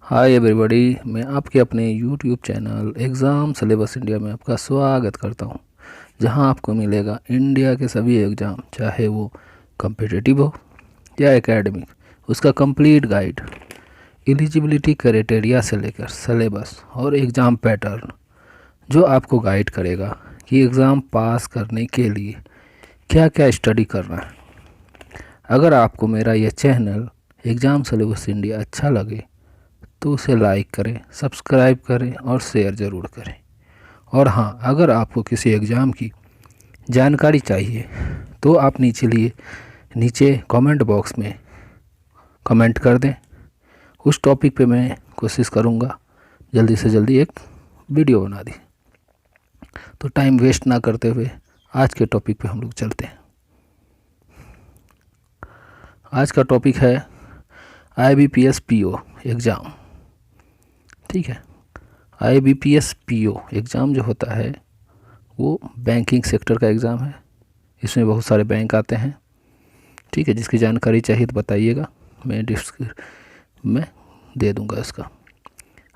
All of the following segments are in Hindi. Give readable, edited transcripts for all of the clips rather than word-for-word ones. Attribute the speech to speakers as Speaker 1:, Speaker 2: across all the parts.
Speaker 1: हाय एवरीबॉडी, मैं आपके अपने YouTube channel exam syllabus India में आपका स्वागत करता हूं, जहां आपको मिलेगा इंडिया के सभी एग्ज़ाम, चाहे वो कम्पिटिटिव हो या एकेडमिक, उसका कंप्लीट गाइड, एलिजिबिलिटी क्राइटेरिया से लेकर सिलेबस और एग्ज़ाम पैटर्न, जो आपको गाइड करेगा कि एग्ज़ाम पास करने के लिए क्या क्या स्टडी करना है। अगर आपको मेरा यह चैनल एग्ज़ाम सिलेबस इंडिया अच्छा लगे तो उसे लाइक करें, सब्सक्राइब करें और शेयर ज़रूर करें। और हाँ, अगर आपको किसी एग्ज़ाम की जानकारी चाहिए तो आप नीचे कमेंट बॉक्स में कमेंट कर दें। उस टॉपिक पे मैं कोशिश करूँगा जल्दी से जल्दी एक वीडियो बना दी। तो टाइम वेस्ट ना करते हुए आज के टॉपिक पे हम लोग चलते हैं। आज का टॉपिक है IBPS PO एग्ज़ाम। ठीक है, IBPS PO एग्ज़ाम जो होता है वो बैंकिंग सेक्टर का एग्ज़ाम है। इसमें बहुत सारे बैंक आते हैं। ठीक है, जिसकी जानकारी चाहिए तो बताइएगा, मैं डिस्क्रिप्शन में दे दूंगा इसका।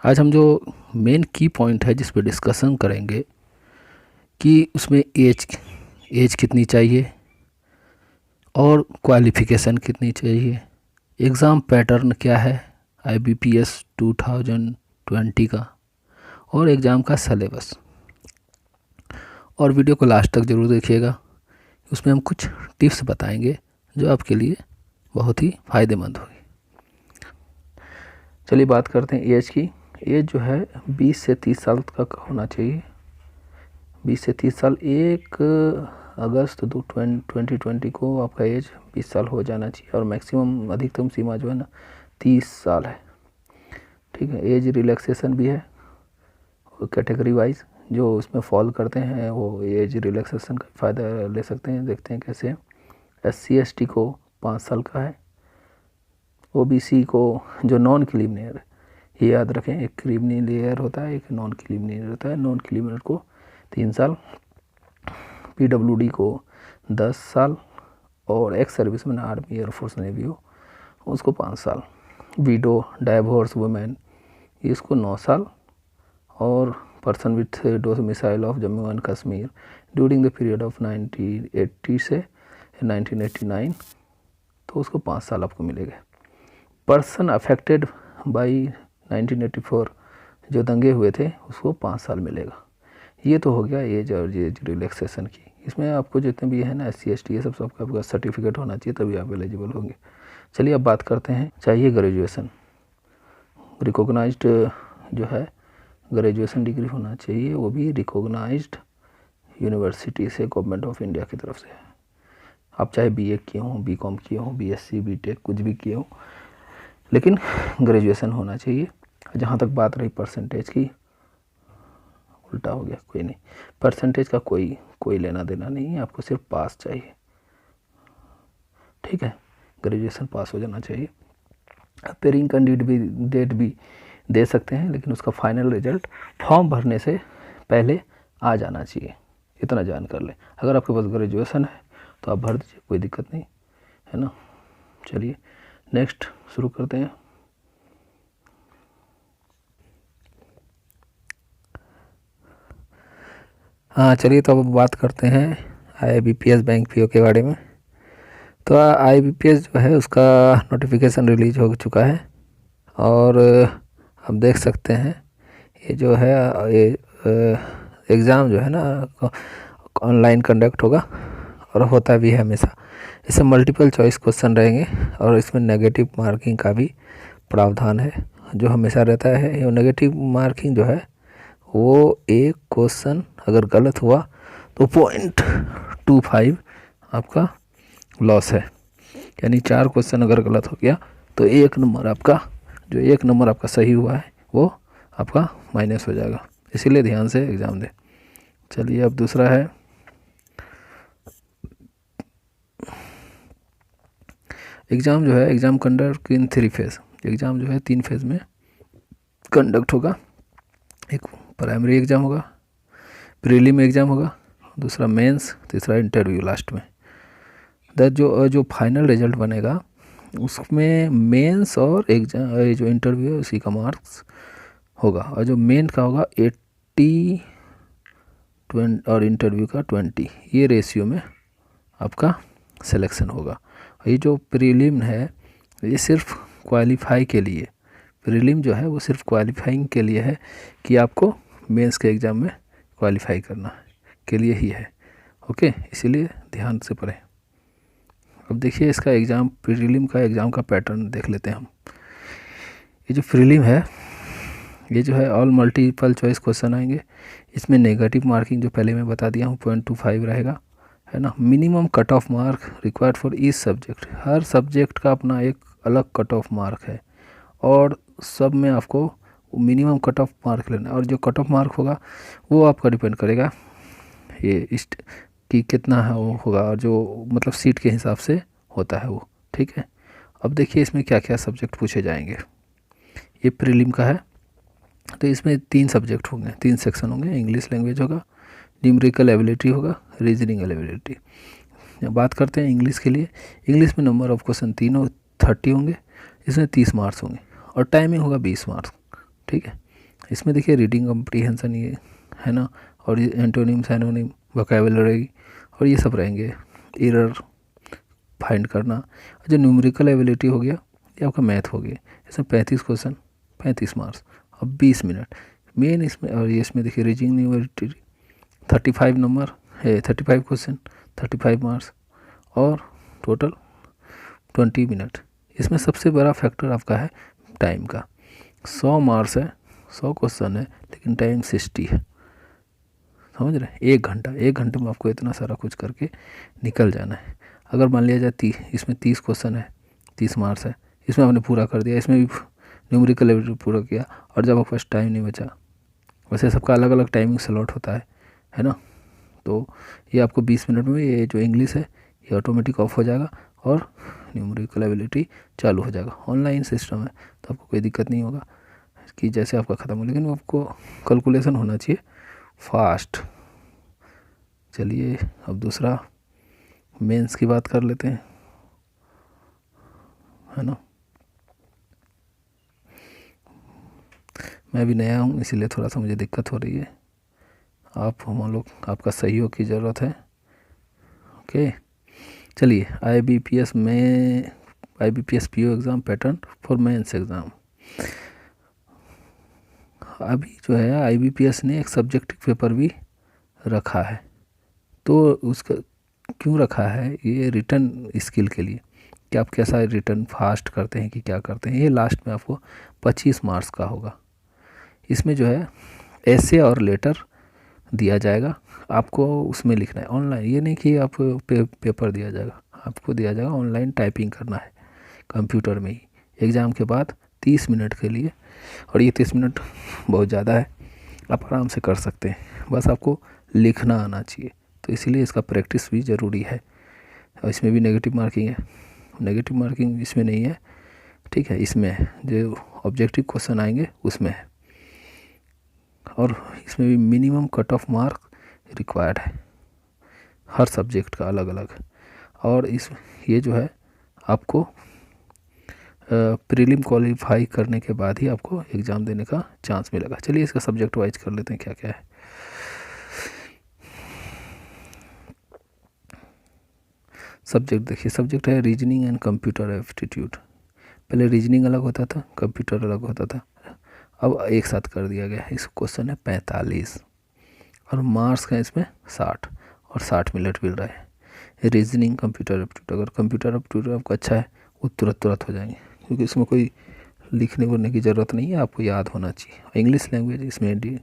Speaker 1: आज हम जो मेन की पॉइंट है जिस पे डिस्कशन करेंगे कि उसमें एज कितनी चाहिए और क्वालिफ़िकेशन कितनी चाहिए, एग्ज़ाम पैटर्न क्या है IBPS 2020 का, और एग्ज़ाम का सिलेबस। और वीडियो को लास्ट तक ज़रूर देखिएगा, उसमें हम कुछ टिप्स बताएंगे जो आपके लिए बहुत ही फ़ायदेमंद होगी। चलिए बात करते हैं एज की। एज जो है 20 से 30 साल तक होना चाहिए। 20 से 30 साल, 1 अगस्त 2020 को आपका एज 20 साल हो जाना चाहिए, और मैक्सिमम अधिकतम सीमा जो है ना 30 साल है। ठीक है, एज रिलैक्सेशन भी है कैटेगरी वाइज, जो उसमें फॉल करते हैं वो एज रिलैक्सेशन का फ़ायदा ले सकते हैं। देखते हैं कैसे। SC/ST को 5 साल का है। OBC को, जो नॉन क्रीमिनल, ये याद रखें, एक क्रीमिनल होता है, एक नॉन क्रीमिनल होता है। नॉन क्रीमिनल को 3 साल, PWD को 10 साल, और ex service man army, air force, navy हो उसको 5 साल। विडो, डाइवोर्स वुमेन, इसको 9 साल, और person with domicile of Jammu and Kashmir during the period of 1980 से 1989, तो उसको 5 साल आपको मिलेगा। पर्सन अफेक्टेड बाई 1984, जो दंगे हुए थे, उसको 5 साल मिलेगा। ये तो हो गया एज और एज रिलैक्सेशन की। इसमें आपको जितने भी है ना SC/ST, ये सब आपका सर्टिफिकेट होना चाहिए, तभी आप एलिजिबल होंगे। चलिए अब बात करते हैं, चाहिए ग्रेजुएशन, रिकॉग्नाइज्ड जो है ग्रेजुएशन डिग्री होना चाहिए, वो भी रिकॉग्नाइज्ड यूनिवर्सिटी से, गवर्नमेंट ऑफ इंडिया की तरफ से। आप चाहे BA किए हों, BCom किए हों, BSc BTech कुछ भी किए हों, लेकिन ग्रेजुएशन होना चाहिए। जहाँ तक बात रही परसेंटेज की, उल्टा हो गया, कोई नहीं, परसेंटेज का कोई लेना देना नहीं है, आपको सिर्फ पास चाहिए। ठीक है, ग्रेजुएशन पास हो जाना चाहिए। पेरिंग कैंडिडेट भी दे सकते हैं, लेकिन उसका फाइनल रिजल्ट फॉर्म भरने से पहले आ जाना चाहिए, इतना जान कर लें। अगर आपके पास ग्रेजुएशन है तो आप भर दीजिए, कोई दिक्कत नहीं है ना। चलिए नेक्स्ट शुरू करते हैं। हाँ चलिए, तो अब बात करते हैं IBPS बैंक PO के बारे में। तो IBPS जो है उसका नोटिफिकेशन रिलीज हो चुका है, और आप देख सकते हैं ये जो है ये एग्ज़ाम जो है ना ऑनलाइन कंडक्ट होगा, और होता भी है हमेशा। इसमें मल्टीपल चॉइस क्वेश्चन रहेंगे, और इसमें नेगेटिव मार्किंग का भी प्रावधान है, जो हमेशा रहता है। ये नेगेटिव मार्किंग जो है वो एक क्वेश्चन अगर गलत हुआ तो 0.25 आपका लॉस है। यानी 4 क्वेश्चन अगर गलत हो गया तो 1 नंबर आपका, जो 1 नंबर आपका सही हुआ है वो आपका माइनस हो जाएगा। इसीलिए ध्यान से एग्ज़ाम दें। चलिए अब दूसरा है, एग्ज़ाम जो है, exam conduct in 3 phase. Exam जो है 3 फेज़ में कंडक्ट होगा। एक प्राइमरी एग्ज़ाम होगा, प्रीलिम एग्ज़ाम होगा, दूसरा मेंस, तीसरा इंटरव्यू लास्ट में। जो फाइनल रिजल्ट बनेगा उसमें मेंस और एग्जाम ये जो इंटरव्यू है उसी का मार्क्स होगा, और जो मेन का होगा 80 और इंटरव्यू का 20, ये रेशियो में आपका सिलेक्शन होगा। ये जो प्रीलिम है ये सिर्फ क्वालिफाई के लिए, प्रीलिम जो है वो सिर्फ क्वालिफाइंग के लिए है कि आपको मेंस के एग्ज़ाम में क्वालिफाई करना के लिए ही है। ओके, इसीलिए ध्यान से पढ़ें। अब देखिए इसका एग्ज़ाम, प्रीलिम का एग्ज़ाम का पैटर्न देख लेते हैं हम। ये जो प्रीलिम है ये जो है ऑल मल्टीपल चॉइस क्वेश्चन आएंगे। इसमें नेगेटिव मार्किंग जो पहले मैं बता दिया हूँ 0.25 रहेगा, है ना। Minimum cut off mark required for each subject, her subject का अपना एक अलग कट ऑफ मार्क है, और सब में आपको मिनिमम कट ऑफ मार्क लेना है। और जो कट ऑफ मार्क होगा वो आपका डिपेंड करेगा ये कि कितना है वो होगा, और जो मतलब सीट के हिसाब से होता है वो, ठीक है। अब देखिए इसमें क्या क्या सब्जेक्ट पूछे जाएंगे। ये प्रीलिम का है तो इसमें 3 सब्जेक्ट होंगे, 3 सेक्शन होंगे। इंग्लिश लैंग्वेज होगा, न्यूमेरिकल एबिलिटी होगा, रीजनिंग एबिलिटी। जब बात करते हैं इंग्लिश के लिए, इंग्लिश में नंबर ऑफ क्वेश्चन 30 होंगे, इसमें 30 मार्क्स होंगे, और टाइमिंग होगा 20 मार्क्स, ठीक है। इसमें देखिए रीडिंग कम्प्रीहेंशन ये है ना, और ये एंटोनिम सैनोनिम वोकैबुलरी और ये सब रहेंगे, एरर फाइंड करना। जो न्यूमेरिकल एबिलिटी हो गया ये आपका मैथ हो गया, इसमें 35 क्वेश्चन 35 मार्क्स, अब 20 मिनट मेन इसमें। और ये इसमें देखिए रीजनिंग न्यूमेरिटी 35 नंबर है, 35 क्वेश्चन 35 मार्क्स, और टोटल 20 मिनट। इसमें सबसे बड़ा फैक्टर आपका है टाइम का। 100 मार्क्स है, 100 क्वेश्चन है, लेकिन टाइम 60 है, समझ रहे हैं। 1 घंटा, 1 घंटे में आपको इतना सारा कुछ करके निकल जाना है। अगर मान लिया जाए इसमें 30 क्वेश्चन है, 30 मार्क्स है, इसमें आपने पूरा कर दिया, इसमें भी न्यूमेरिकल एबिलिटी पूरा किया, और जब आपके पास टाइम नहीं बचा, वैसे सबका अलग अलग टाइमिंग स्लॉट होता है ना। तो ये आपको 20 मिनट में ये जो इंग्लिश है ये ऑटोमेटिक ऑफ हो जाएगा, और न्यूमेरिकल एबिलिटी चालू हो जाएगा। ऑनलाइन सिस्टम है तो आपको कोई दिक्कत नहीं होगा कि जैसे आपका ख़त्म हो, लेकिन आपको कैलकुलेशन होना चाहिए फास्ट। चलिए अब दूसरा मेंस की बात कर लेते हैं, है ना। मैं भी नया हूँ इसीलिए थोड़ा सा मुझे दिक्कत हो रही है, आप हम लोग आपका सहयोग की ज़रूरत है। ओके, चलिए IBPS में IBPS PO exam pattern for mains exam. अभी जो है IBPS ने एक सब्जेक्टिव पेपर भी रखा है, तो उसका क्यों रखा है, ये रिटर्न स्किल के लिए कि आप कैसा रिटर्न फास्ट करते हैं कि क्या करते हैं। ये लास्ट में आपको 25 मार्क्स का होगा। इसमें जो है ऐसे और लेटर दिया जाएगा, आपको उसमें लिखना है ऑनलाइन। ये नहीं कि आप पेपर दिया जाएगा, आपको दिया जाएगा ऑनलाइन, टाइपिंग करना है कंप्यूटर में ही एग्ज़ाम के बाद 30 मिनट के लिए। और ये 30 मिनट बहुत ज़्यादा है, आप आराम से कर सकते हैं, बस आपको लिखना आना चाहिए। तो इसीलिए इसका प्रैक्टिस भी ज़रूरी है। और इसमें भी नेगेटिव मार्किंग है, नेगेटिव मार्किंग इसमें नहीं है, ठीक है। इसमें जो ऑब्जेक्टिव क्वेश्चन आएंगे उसमें है, और इसमें भी minimum cut off mark required है, हर सब्जेक्ट का अलग अलग। और ये जो है आपको प्रीलिम क्वालिफाई करने के बाद ही आपको एग्ज़ाम देने का चांस मिलेगा। चलिए इसका सब्जेक्ट वाइज कर लेते हैं क्या क्या है। सब्जेक्ट देखिए, सब्जेक्ट है रीजनिंग एंड कंप्यूटर एप्टीट्यूड। पहले रीजनिंग अलग होता था, कंप्यूटर अलग होता था, अब एक साथ कर दिया गया है। इस क्वेश्चन है 45, और मार्क्स का इसमें 60, और 60 मिनट मिल रहा है। रीजनिंग कंप्यूटर एप्टीट्यूड, अगर कंप्यूटर एप्टीट्यूड आपका अच्छा है वो तुरंत हो जाएंगे, क्योंकि इसमें कोई लिखने वरने की ज़रूरत नहीं है, आपको याद होना चाहिए। इंग्लिश लैंग्वेज इसमें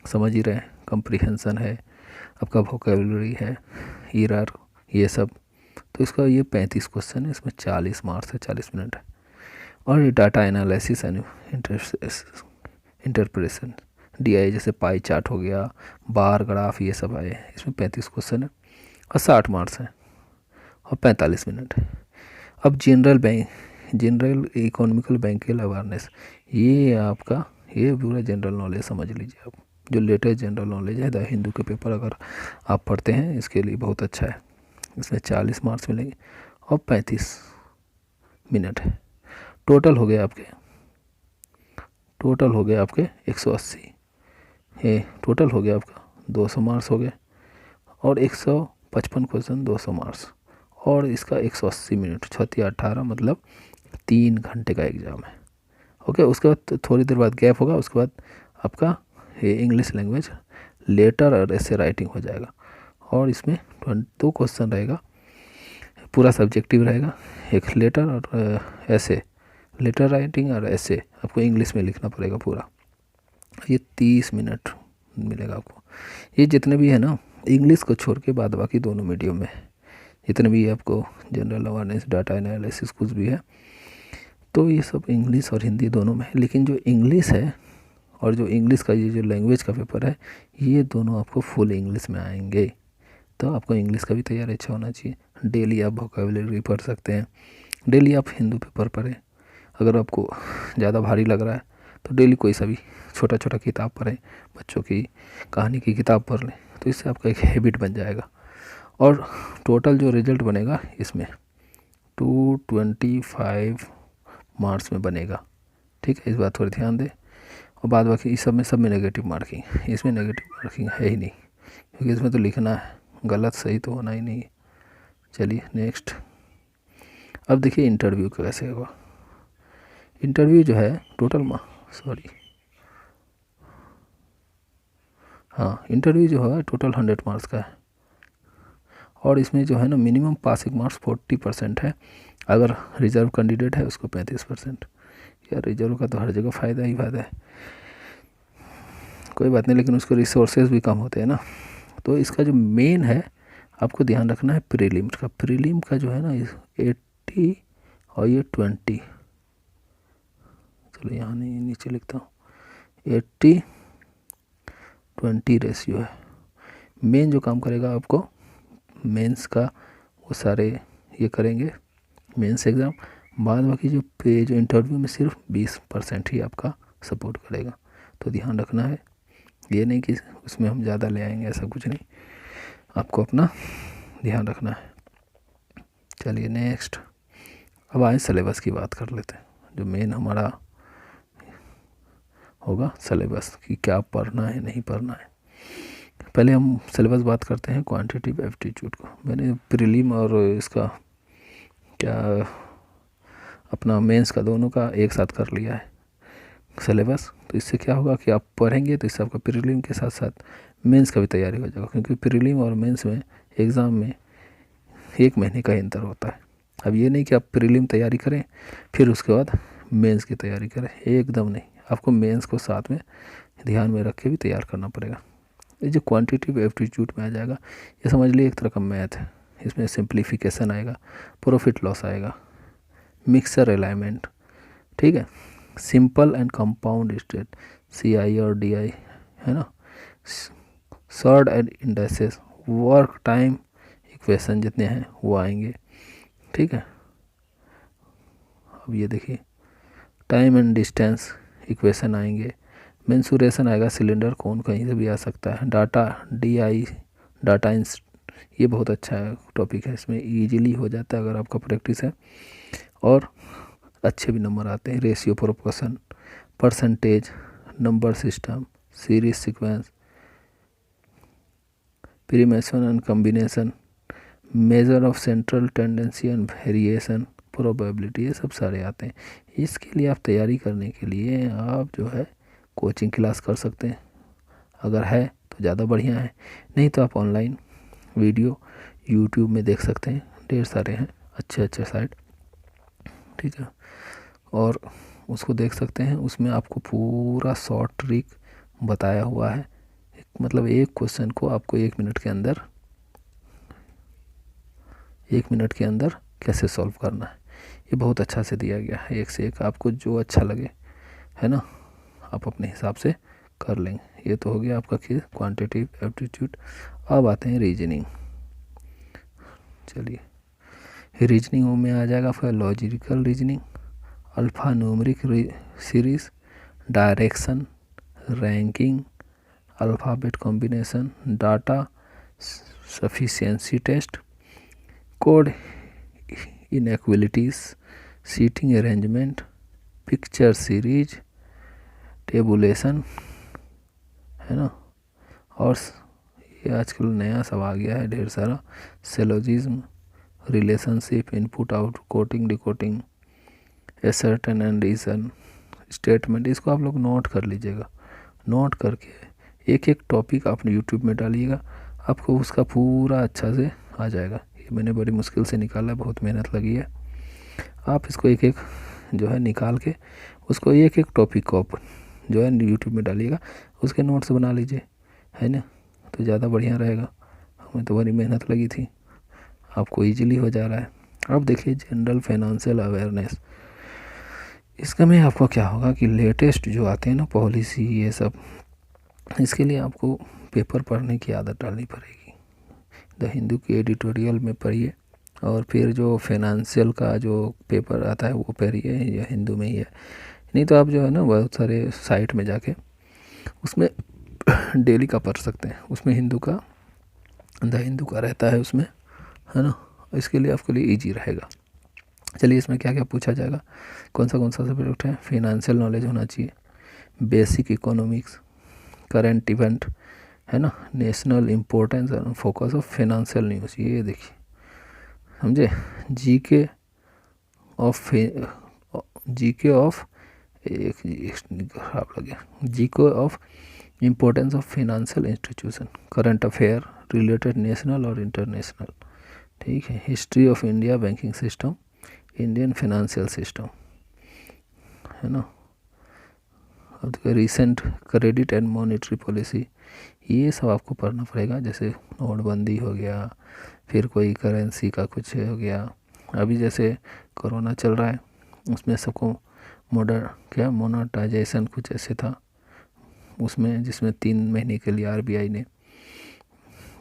Speaker 1: समझ ही रहे हैं, कम्प्रीहेंसन है, आपका वोकैबुलरी है, एरर, ये सब। तो इसका ये 35 क्वेश्चन है, इसमें 40 मार्क्स है, 40 मिनट है। और ये data analysis and interpretation DI, जैसे पाई चार्ट हो गया, बार ग्राफ, ये सब आए, इसमें 35 क्वेश्चन है और 60 मार्क्स हैं और 45 मिनट है। अब जनरल इकोनॉमिकल बैंकिंग अवेयरनेस, ये आपका ये पूरा जनरल नॉलेज समझ लीजिए आप। जो लेटेस्ट जनरल नॉलेज है द हिंदू के पेपर अगर आप पढ़ते हैं इसके लिए बहुत अच्छा है। इसमें 40 मार्क्स मिलेंगे और 35 मिनट है। टोटल हो गए आपके 180, ये टोटल हो गया आपका 200 मार्क्स हो गए, और 155 क्वेश्चन 200 मार्क्स, और इसका 180 मिनट 6×18 मतलब 3 घंटे का एग्ज़ाम है। ओके, उसके बाद थोड़ी देर बाद गैप होगा, उसके बाद आपका ये इंग्लिश लैंग्वेज लेटर और ऐसे राइटिंग हो जाएगा, और इसमें 2 क्वेश्चन रहेगा, पूरा सब्जेक्टिव रहेगा, एक लेटर और ऐसे, लेटर राइटिंग और ऐसे आपको इंग्लिश में लिखना पड़ेगा पूरा। ये 30 मिनट मिलेगा आपको। ये जितने भी है ना, इंग्लिश को छोड़ के बाद बाकी दोनों मीडियम में है, जितने भी आपको जनरल अवेयरनेस, डाटा एनालिसिस कुछ भी है, तो ये सब इंग्लिश और हिंदी दोनों में है। लेकिन जो इंग्लिश है और जो इंग्लिश का ये जो लैंग्वेज का पेपर है, ये दोनों आपको फुल इंग्लिश में आएंगे। तो आपको इंग्लिश का भी तैयारी अच्छा होना चाहिए। डेली आप वोकैबुलरी पढ़ सकते हैं, डेली आप हिंदू पेपर पढ़ें। अगर आपको ज़्यादा भारी लग रहा है तो डेली कोई सा भी छोटा छोटा किताब पढ़ें, बच्चों की कहानी की किताब पढ़ लें, तो इससे आपका एक हैबिट बन जाएगा। और टोटल जो रिजल्ट बनेगा इसमें 225 मार्क्स में बनेगा। ठीक है, इस बात थोड़ी ध्यान दें। और बाद बाकी इस सब में नेगेटिव मार्किंग, इसमें नेगेटिव मार्किंग है ही नहीं, क्योंकि इसमें तो लिखना है, गलत सही तो होना ही नहीं है। चलिए नेक्स्ट। अब देखिए इंटरव्यू कैसे होगा। इंटरव्यू जो है टोटल इंटरव्यू जो है टोटल 100 मार्क्स का है, और इसमें जो है ना मिनिमम पासिंग मार्क्स 40% है। अगर रिजर्व कैंडिडेट है उसको 35%। यार रिजर्व का तो हर जगह फ़ायदा ही फ़ायदा है, कोई बात नहीं, लेकिन उसके रिसोर्सेज भी कम होते हैं ना। तो इसका जो मेन है आपको ध्यान रखना है प्रीलिम का। प्रीलिम का जो है ना 80 और ये 20, चलो यहाँ नहीं नीचे लिखता हूँ, 80-20 रेशियो है। मेन जो काम करेगा आपको मेंस का, वो सारे ये करेंगे मेंस एग्ज़ाम। बाद बाकी जो इंटरव्यू में सिर्फ 20% ही आपका सपोर्ट करेगा। तो ध्यान रखना है, ये नहीं कि उसमें हम ज़्यादा ले आएंगे, ऐसा कुछ नहीं, आपको अपना ध्यान रखना है। चलिए नेक्स्ट। अब आए सिलेबस की बात कर लेते हैं, जो मेन हमारा होगा सिलेबस कि क्या पढ़ना है नहीं पढ़ना है। पहले हम सिलेबस बात करते हैं क्वांटिटेटिव एप्टीट्यूड को। मैंने प्रीलिम और इसका क्या अपना मेंस का दोनों का एक साथ कर लिया है सिलेबस। तो इससे क्या होगा कि आप पढ़ेंगे तो इससे आपका प्रीलिम के साथ साथ मेंस का भी तैयारी हो जाएगा, क्योंकि प्रीलिम और मेंस में एग्ज़ाम में 1 महीने का अंतर होता है। अब ये नहीं कि आप प्रीलिम तैयारी करें फिर उसके बाद मेंस की तैयारी करें, एकदम नहीं, आपको मेंस को साथ में ध्यान में रख के भी तैयार करना पड़ेगा। ये जो क्वांटिटेटिव एप्टीट्यूड में आ जाएगा, ये समझ लीजिए एक तरह का मैथ है। इसमें सिंप्लीफिकेशन आएगा, प्रॉफिट लॉस आएगा, मिक्सर अलाइनमेंट, ठीक है, simple and compound state CI और DI है ना, surd and indices, work time equation जितने हैं वो आएंगे। ठीक है, अब ये देखिए टाइम एंड डिस्टेंस इक्वेशन आएंगे, मेंसुरेशन आएगा, सिलेंडर कौन कहीं से भी आ सकता है, डाटा DI डाटा ये बहुत अच्छा है टॉपिक है, इसमें इजीली हो जाता है अगर आपका प्रैक्टिस है, और अच्छे भी नंबर आते हैं। Ratio, proportion, percentage, number system, series sequence, permutation and combination, measure of central tendency and variation, probability, ये सब सारे आते हैं। इसके लिए आप तैयारी करने के लिए आप जो है कोचिंग क्लास कर सकते हैं, अगर है तो ज़्यादा बढ़िया है, नहीं तो आप ऑनलाइन वीडियो यूट्यूब में देख सकते हैं, ढेर सारे हैं अच्छे अच्छे साइट, ठीक है, और उसको देख सकते हैं। उसमें आपको पूरा शॉर्ट ट्रिक बताया हुआ है, मतलब एक क्वेश्चन को आपको 1 मिनट के अंदर कैसे सॉल्व करना है, ये बहुत अच्छा से दिया गया है, एक से एक, आपको जो अच्छा लगे है ना आप अपने हिसाब से कर लेंगे। ये तो हो गया आपका क्वांटिटेटिव एप्टीट्यूड। अब आते हैं रीजनिंग। चलिए रीजनिंग में आ जाएगा फिर logical reasoning, alpha numeric series, direction, ranking, alphabet combination, data sufficiency test, code inequalities, seating arrangement, picture series, tabulation, है ना। और ये आजकल नया सब आ गया है ढेर सारा, syllogism, relationship, input out, coding decoding, assertion and reason statement. इसको आप लोग नोट कर लीजिएगा। नोट करके एक एक टॉपिक आप यूट्यूब में डालिएगा, आपको उसका पूरा अच्छा से आ जाएगा। ये मैंने बड़ी मुश्किल से निकाला, बहुत मेहनत लगी है। आप इसको एक एक जो है निकाल के उसको एक एक टॉपिक को आप जो है यूट्यूब में डालिएगा, उसके नोट्स बना लीजिए, है ना, तो ज़्यादा बढ़िया रहेगा। हमें तो बड़ी मेहनत लगी थी, आपको इजीली हो जा रहा है। अब देखिए जनरल फाइनेंशियल अवेयरनेस, इसका में आपको क्या होगा कि लेटेस्ट जो आते हैं ना पॉलिसी ये सब, इसके लिए आपको पेपर पढ़ने की आदत डालनी पड़ेगी। द हिंदू की एडिटोरियल में पढ़िए, और फिर जो फाइनेंशियल का जो पेपर आता है वो पढ़िए, या हिंदू में ही है। नहीं तो आप जो है ना बहुत सारे साइट में जाके उसमें डेली का पढ़ सकते हैं, उसमें हिंदू का, द हिंदू का रहता है उसमें, है ना। इसके लिए आपके लिए इजी रहेगा। चलिए इसमें क्या क्या पूछा जाएगा, कौन सा सब्जेक्ट है। फिनेंशियल नॉलेज होना चाहिए, बेसिक इकोनॉमिक्स, करंट इवेंट, है ना, national importance and focus of financial news, ये देखिए समझे। जीके ऑफ एक खराब लगे, GK of importance of financial institution, current affair related national और इंटरनेशनल, ठीक है। History of India banking system, Indian financial system, है ना। अब recent credit and monetary policy, ये सब आपको पढ़ना पड़ेगा। जैसे नोटबंदी हो गया, फिर कोई करेंसी का कुछ हो गया, अभी जैसे कोरोना चल रहा है उसमें सबको मोनेटाइजेशन कुछ ऐसे था उसमें, जिसमें 3 महीने के लिए आरबीआई ने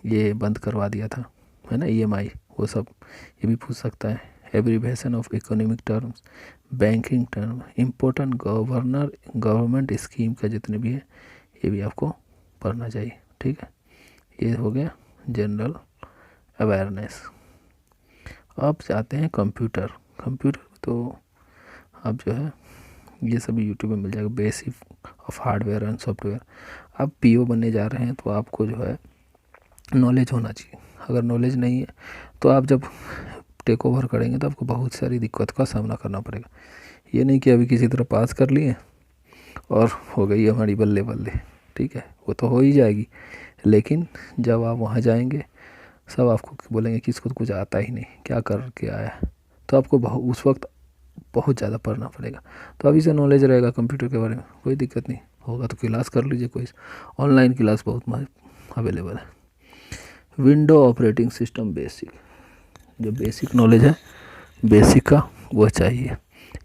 Speaker 1: ये बंद करवा दिया था, है ना, ईएमआई, वो सब ये भी पूछ सकता है। Abbreviation of economic terms, banking term, important government scheme का जितने भी है ये भी आपको पढ़ना चाहिए, ठीक है। ये हो गया जनरल अवेयरनेस। अब जाते हैं कंप्यूटर तो अब जो है ये सभी यूट्यूब में मिल जाएगा, basic of hardware and software. अब पीओ बनने जा रहे हैं तो आपको जो है नॉलेज होना चाहिए। अगर नॉलेज नहीं है तो आप जब टेक ओवर करेंगे तो आपको बहुत सारी दिक्कत का सामना करना पड़ेगा। ये नहीं कि अभी किसी तरह पास कर लिए और हो गई हमारी बल्ले बल्ले, ठीक है, वो तो हो ही जाएगी, लेकिन जब आप वहाँ जाएंगे सब आपको बोलेंगे कि इसको तो कुछ आता ही नहीं, क्या करके आया, तो आपको उस वक्त बहुत ज़्यादा पढ़ना पड़ेगा। तो अभी से नॉलेज रहेगा कंप्यूटर के बारे में, कोई दिक्कत नहीं होगा तो क्लास कर लीजिए, कोई ऑनलाइन क्लास बहुत अवेलेबल है। विंडो ऑपरेटिंग सिस्टम बेसिक, जो बेसिक नॉलेज है बेसिक का वो चाहिए।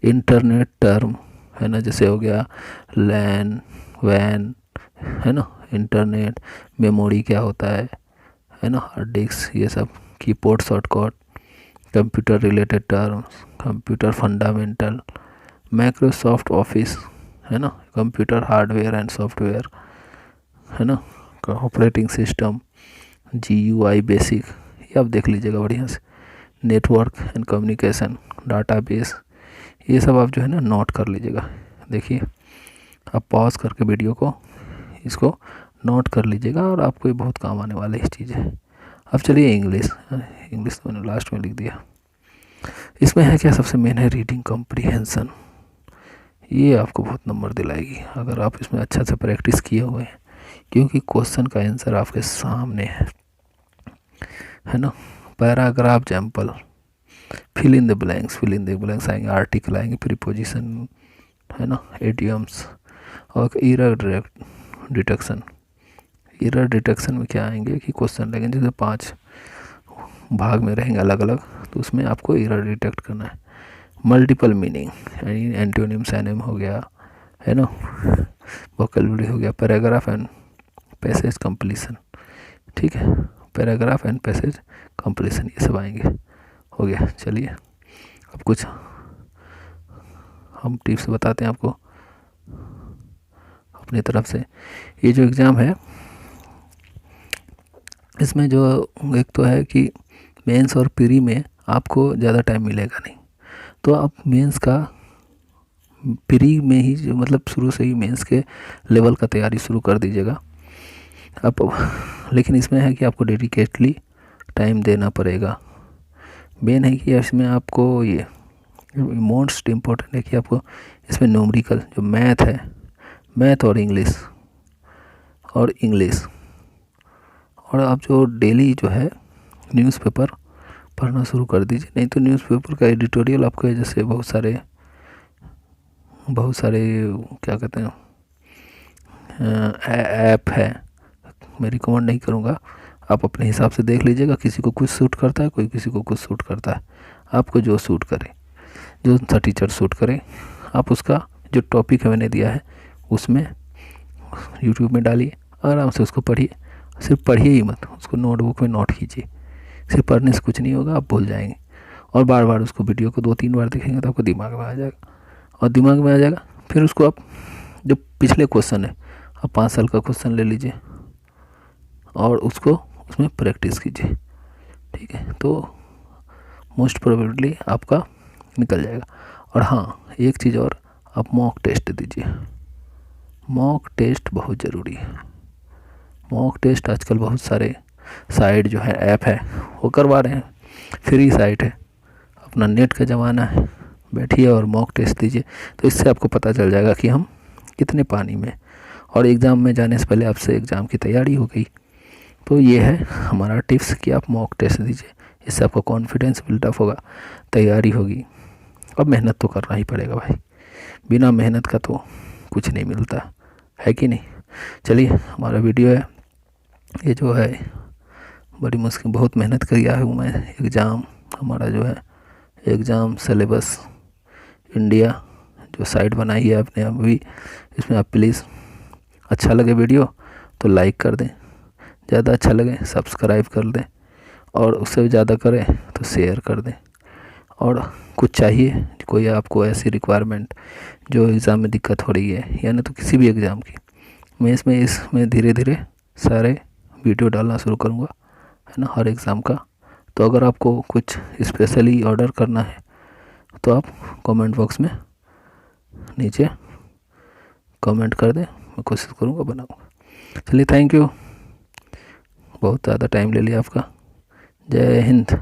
Speaker 1: इंटरनेट टर्म, है ना, जैसे हो गया लैन वैन, है ना, इंटरनेट, मेमोरी क्या होता है ना, हार्ड डिस्क, ये सब, keyboard shortcut, computer related terms, computer fundamental, Microsoft office, है ना, कंप्यूटर हार्डवेयर एंड सॉफ्टवेयर, है ना, ऑपरेटिंग सिस्टम, जीयूआई बेसिक, ये आप देख लीजिएगा बढ़िया से। नेटवर्क एंड कम्युनिकेशन, डाटाबेस, ये सब आप जो है ना नोट कर लीजिएगा। देखिए आप पॉज करके वीडियो को इसको नोट कर लीजिएगा और आपको ये बहुत काम आने वाली इस चीज़ है। अब चलिए इंग्लिश तो मैंने लास्ट में लिख दिया। इसमें है क्या, सबसे मेन है रीडिंग कॉम्प्रिहेंशन, ये आपको बहुत नंबर दिलाएगी अगर आप इसमें अच्छा से प्रैक्टिस किए हुए हैं, क्योंकि क्वेश्चन का आंसर आपके सामने है ना। Paragraph example, fill in the blanks आएंगे, आर्टिकल आएंगे, प्रीपोजिशन, है ना, एडियम्स, और एरर डिटेक्शन में क्या आएंगे कि क्वेश्चन लगेंगे जैसे 5 भाग में रहेंगे अलग अलग, तो उसमें आपको एरर डिटेक्ट करना है। मल्टीपल मीनिंग यानी एंटोनिम सैनिम हो गया, है ना, वोकैब्युलरी हो गया, पैराग्राफ एंड पैसेज कंप्लीशन, ठीक है, पैराग्राफ एंड पैसेज कंप्लीशन, ये सब आएंगे। हो गया। चलिए अब कुछ हम टिप्स बताते हैं आपको अपनी तरफ से। ये जो एग्ज़ाम है इसमें जो एक तो है कि मेंस और प्री में आपको ज़्यादा टाइम मिलेगा नहीं, तो आप मेंस का प्री में ही मतलब शुरू से ही मेंस के लेवल का तैयारी शुरू कर दीजिएगा आप। लेकिन इसमें है कि आपको डेडिकेटली टाइम देना पड़ेगा। मेन है कि इसमें आपको ये मोस्ट इम्पोर्टेंट है कि आपको इसमें न्यूमेरिकल जो मैथ है, मैथ और इंग्लिश और आप जो डेली जो है न्यूज़पेपर पढ़ना शुरू कर दीजिए। नहीं तो न्यूज़पेपर का एडिटोरियल आपको जैसे बहुत सारे क्या कहते हैं ऐप है, मैं रिकमेंड नहीं करूँगा, आप अपने हिसाब से देख लीजिएगा। किसी को कुछ सूट करता है, कोई किसी को कुछ सूट करता है। आपको जो सूट करे, जो सा टीचर सूट करे, आप उसका जो टॉपिक है मैंने दिया है उसमें यूट्यूब में डालिए, आराम से उसको पढ़िए। सिर्फ पढ़िए ही मत, उसको नोटबुक में नोट कीजिए। सिर्फ पढ़ने से कुछ नहीं होगा, आप भूल जाएंगे। और बार बार उसको वीडियो को 2-3 बार देखेंगे तो आपको दिमाग में आ जाएगा, और दिमाग में आ जाएगा फिर उसको आप जो पिछले क्वेश्चन है, आप 5 साल का क्वेश्चन ले लीजिए और उसको उसमें प्रैक्टिस कीजिए, ठीक है। तो मोस्ट प्रोबेबली आपका निकल जाएगा। और हाँ, एक चीज़ और, आप मॉक टेस्ट दीजिए। मॉक टेस्ट बहुत ज़रूरी है। मॉक टेस्ट आजकल बहुत सारे साइट जो है, ऐप है, वो करवा रहे हैं। फ्री साइट है, अपना नेट का ज़माना है, बैठिए और मॉक टेस्ट दीजिए। तो इससे आपको पता चल जाएगा कि हम कितने पानी में, और एग्ज़ाम में जाने से पहले आपसे एग्ज़ाम की तैयारी हो गई। तो ये है हमारा टिप्स कि आप मॉक टेस्ट दीजिए। इससे आपका कॉन्फिडेंस बिल्डअप होगा, तैयारी होगी। अब मेहनत तो करना ही पड़ेगा भाई, बिना मेहनत का तो कुछ नहीं मिलता है कि नहीं। चलिए, हमारा वीडियो है ये जो है, बड़ी मुश्किल बहुत मेहनत किया हूँ मैं। एग्ज़ाम हमारा जो है, एग्ज़ाम सिलेबस इंडिया जो साइट बनाई है आपने अभी, इसमें आप प्लीज़, अच्छा लगे वीडियो तो लाइक कर दें, ज़्यादा अच्छा लगे सब्सक्राइब कर दें, और उससे भी ज़्यादा करें तो शेयर कर दें। और कुछ चाहिए, कोई आपको ऐसी रिक्वायरमेंट जो एग्ज़ाम में दिक्कत हो रही है, या नहीं तो किसी भी एग्ज़ाम की, मैं इसमें धीरे धीरे सारे वीडियो डालना शुरू करूँगा, है ना, हर एग्ज़ाम का। तो अगर आपको कुछ स्पेशली ऑर्डर करना है तो आप कमेंट बॉक्स में नीचे कमेंट कर दें, मैं कोशिश करूँगा बनाऊँगा। चलिए, थैंक यू, बहुत ज़्यादा टाइम ले लिया आपका। जय हिंद।